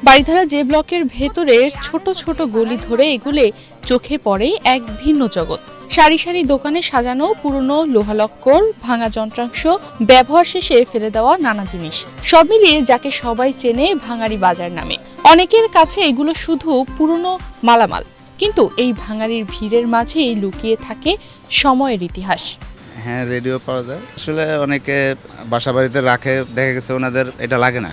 বারিধারা যে ব্লকের ভেতরের ছোট ছোট গলি ধরে এগুলে চোখে পড়ে এক ভিন্ন জগৎ। সারি সারি দোকানে সাজানো পুরনো লোহালক্কর, ভাঙা যন্ত্রাংশ, ব্যবহার শেষে ফেলে দেওয়া নানা জিনিস, সব মিলিয়ে যাকে সবাই চেনে ভাঙারি বাজার নামে। অনেকের কাছে এগুলো শুধু পুরনো মালামাল, কিন্তু এই ভাঙারির ভিড়ের মাঝেই লুকিয়ে থাকে সময়ের ইতিহাস। হ্যাঁ, রেডিও পাওয়া যায়। আসলে অনেকে বাসা বাড়িতে রাখে, দেখা গেছে ওনাদের এটা লাগে না,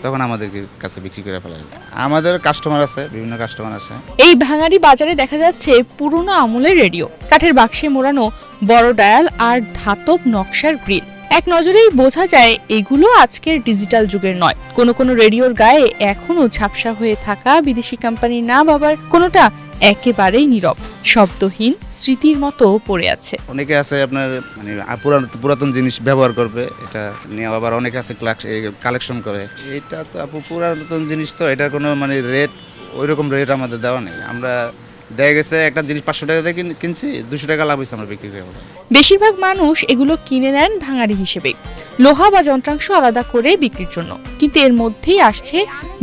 তখন আমাদের কাছে বিক্রি করে ফেলা যায়। আমাদের কাস্টমার আছে, বিভিন্ন কাস্টমার আছে। এই ভাঙারি বাজারে দেখা যাচ্ছে পুরনো আমলের রেডিও, কাঠের বাক্সে মোড়ানো বড় ডায়াল আর ধাতব নকশার গ্রিল। এক নজরেই বোঝা যায় এগুলো আজকের ডিজিটাল যুগের নয়। কোনো কোনো রেডিওর গায়ে এখনো ঝাপসা হয়ে থাকা বিদেশি কোম্পানির নাম, আবার কোনোটা একেবারেই নীরব, শব্দহীন স্মৃতির মতো পড়ে আছে। অনেকে আছে আপনার মানে পুরাতন জিনিস ব্যবহার করবে, এটা নিয়ে আবার অনেকে আছে কালেকশন করে। এটা তো পুরাতন জিনিস, তো এটা কোনো মানে রেট, ওইরকম রেট আমাদের দেওয়া নেই। আমরা দেখা গেছে একটা জিনিস 500 টাকা দিয়ে কিনছি, 200 টাকা লাভ হয়েছে আমরা বিক্রি করে। বেশিরভাগ মানুষ এগুলো কিনে নেন ভাঙারি হিসেবে, লোহা বা যন্ত্রাংশ আলাদা করে বিক্রির জন্য। কিন্তু এর মধ্যেই আসছে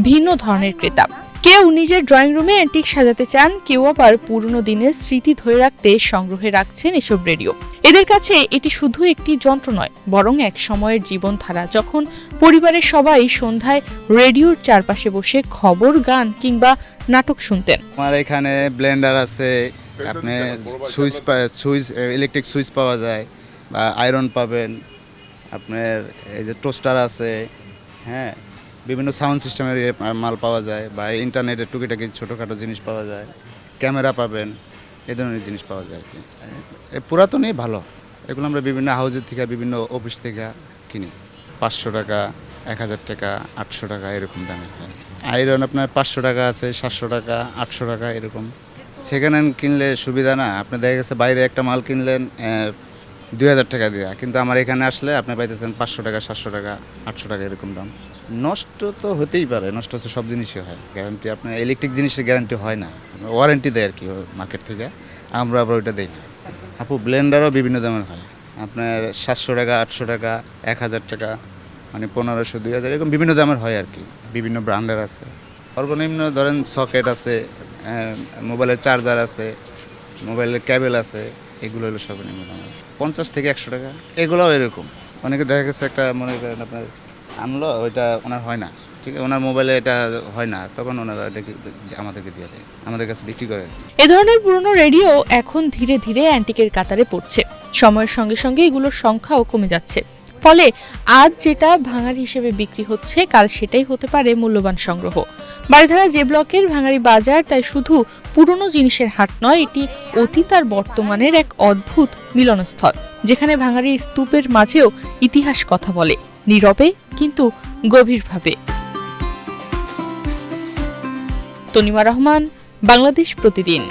ভিন্ন ধরনের ক্রেতা। কেউ নিজের ড্রয়িং রুমে অ্যান্টিক সাজাতে চান, কেউ আবার পুরনো দিনের স্মৃতি ধরে রাখতে সংগ্রহে রাখছেন এসব রেডিও। এদের কাছে এটি শুধু একটি যন্ত্র নয়, বরং এক সময়ের জীবনধারা, যখন পরিবারের সবাই সন্ধ্যায় রেডিওর চারপাশে বসে খবর, গান কিংবা নাটক শুনতেন। আমার এখানে ব্লেন্ডার আছে, আপনি সুইচ ইলেকট্রিক সুইচ পাওয়া যায়, বা আয়রন পাবেন, আপনার এই যে টোস্টার আছে, হ্যাঁ, বিভিন্ন সাউন্ড সিস্টেমের মাল পাওয়া যায়, বা ইন্টারনেটের টুকিটাকি ছোটোখাটো জিনিস পাওয়া যায়, ক্যামেরা পাবেন, এই ধরনের জিনিস পাওয়া যায় আর কি। পুরাতনই ভালো, এগুলো আমরা বিভিন্ন হাউজের থেকে, বিভিন্ন অফিস থেকে কিনি। 500 টাকা, 1000 টাকা, 800 টাকা এরকম দামে হয়। আয়রন আপনার 500 টাকা আছে, 700 টাকা, 800 টাকা এরকম। সেকেন্ড হ্যান্ড কিনলে সুবিধা না, আপনি দেখা গেছে বাইরে একটা মাল কিনলেন 2000 টাকা দিয়ে, কিন্তু আমার এখানে আসলে আপনি পাইতেছেন 500 টাকা, 700 টাকা, 800 টাকা এরকম দাম। নষ্ট তো হতেই পারে, নষ্ট হচ্ছে সব জিনিসই হয়, গ্যারান্টি আপনার ইলেকট্রিক জিনিসের গ্যারান্টি হয় না, ওয়ারেন্টি দেয় আর কি মার্কেট থেকে, আমরা আবার ওইটা দিই না। ব্লেন্ডারও বিভিন্ন দামের হয়, আপনার 700 টাকা, 800 টাকা, 1000 টাকা, মানে 1500, 2000 এরকম বিভিন্ন দামের হয় আর কি। বিভিন্ন ব্র্যান্ডের আছে, সর্বনিম্ন ধরেন সকেট আছে, মোবাইলের চার্জার আছে, মোবাইলের ক্যাবেল আছে, এগুলো হলো সর্বনিম্ন দাম 50 থেকে 100 টাকা। এগুলোও এরকম, অনেকে দেখা গেছে একটা মনে করেন আপনার আনলো, ওইটা ওনার হয় না, ঠিক আছে, ওনার মোবাইলে এটা হয় না, তখন ওনারা এটাকে আমাদেরকে দিয়ে দেয়, আমাদের কাছে বিক্রি করে। এ ধরনের পুরনো রেডিও এখন ধীরে ধীরে অ্যান্টিকের কাতারে পড়ছে। সময়ের সঙ্গে সঙ্গে এগুলোর সংখ্যাও কমে যাচ্ছে, ফলে আজ যেটা ভাঙারি হিসেবে বিক্রি হচ্ছে, কাল সেটাই হতে পারে মূল্যবান সংগ্রহ। বারিধারা যে ব্লকের ভাঙারি বাজার তাই শুধু পুরনো জিনিসের হাট নয়, এটি অতীত আর বর্তমানের এক অদ্ভুত মিলনস্থল, যেখানে ভাঙারির স্তূপের মাঝেও ইতিহাস কথা বলে, নীরবে কিন্তু গভীরভাবে। তনিমা রহমান, বাংলাদেশ প্রতিদিন।